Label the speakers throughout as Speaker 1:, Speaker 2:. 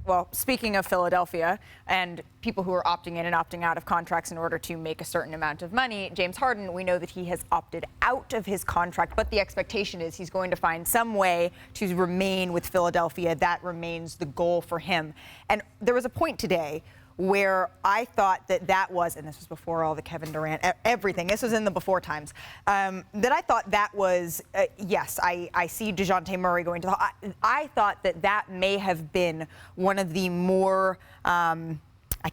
Speaker 1: Well, speaking of Philadelphia and people who are opting in and opting out of contracts in order to make a certain amount of money, James Harden, we know that he has opted out of his contract, but the expectation is he's going to find some way to remain with Philadelphia. That remains the goal for him. And there was a point today where I thought that was, and this was before all the Kevin Durant, everything, this was in the before times, that I thought that was, yes, I see DeJounte Murray going to the, I thought that may have been one of the more, I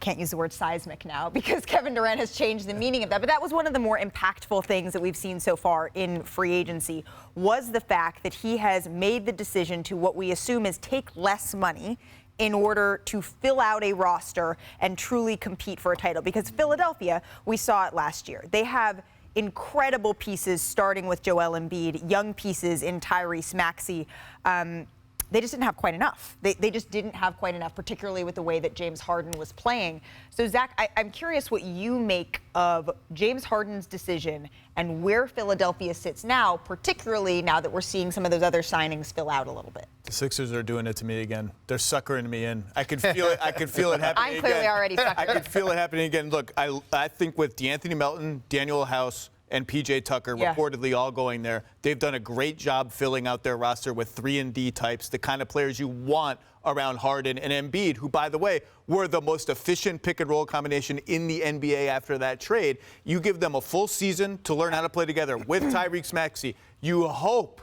Speaker 1: can't use the word seismic now because Kevin Durant has changed the meaning of that, but that was one of the more impactful things that we've seen so far in free agency, was the fact that he has made the decision to what we assume is take less money in order to fill out a roster and truly compete for a title. Because Philadelphia, we saw it last year. They have incredible pieces, starting with Joel Embiid, young pieces in Tyrese Maxey. They just didn't have quite enough. They just didn't have quite enough, particularly with the way that James Harden was playing. So, Zach, I'm curious what you make of James Harden's decision and where Philadelphia sits now, particularly now that we're seeing some of those other signings fill out a little bit.
Speaker 2: The Sixers are doing it to me again. They're suckering me in. I could feel it. I could feel it happening again.
Speaker 1: I'm clearly already suckered.
Speaker 2: I could feel it happening again. Look, I think with DeAnthony Melton, Daniel House, and P.J. Tucker reportedly all going there, they've done a great job filling out their roster with 3-and-D types, the kind of players you want around Harden and Embiid, who, by the way, were the most efficient pick-and-roll combination in the NBA after that trade. You give them a full season to learn how to play together with Tyrese Maxey. You hope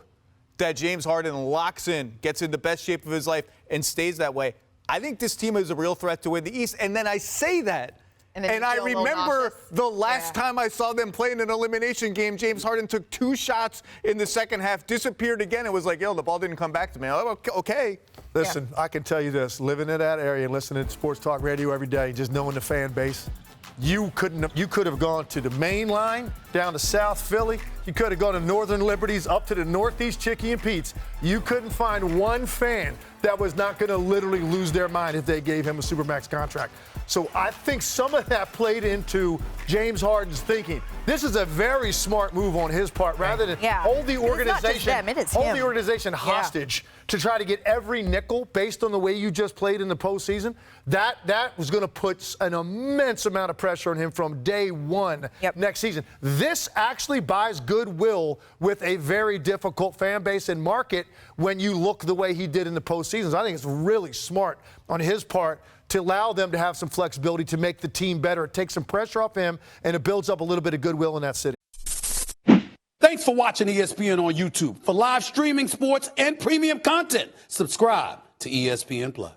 Speaker 2: that James Harden locks in, gets in the best shape of his life, and stays that way. I think this team is a real threat to win the East. And then I say that. And I remember the last time I saw them play in an elimination game, James Harden took 2 shots in the second half, disappeared again. It was like, yo, the ball didn't come back to me. Okay.
Speaker 3: Listen, I can tell you this, living in that area and listening to sports talk radio every day, just knowing the fan base, you could have gone to the main line, down to South Philly. You could have gone to Northern Liberties, up to the Northeast Chicky and Pete's. You couldn't find one fan that was not going to literally lose their mind if they gave him a Supermax contract. So I think some of that played into James Harden's thinking. This is a very smart move on his part, rather than hold the organization hostage to try to get every nickel based on the way you just played in the postseason. That was going to put an immense amount of pressure on him from day one next season. This actually buys goodwill with a very difficult fan base and market when you look the way he did in the postseason. So I think it's really smart on his part to allow them to have some flexibility to make the team better. It takes some pressure off him, and it builds up a little bit of goodwill in that city.
Speaker 4: Thanks for watching ESPN on YouTube. For live streaming sports and premium content, subscribe to ESPN+.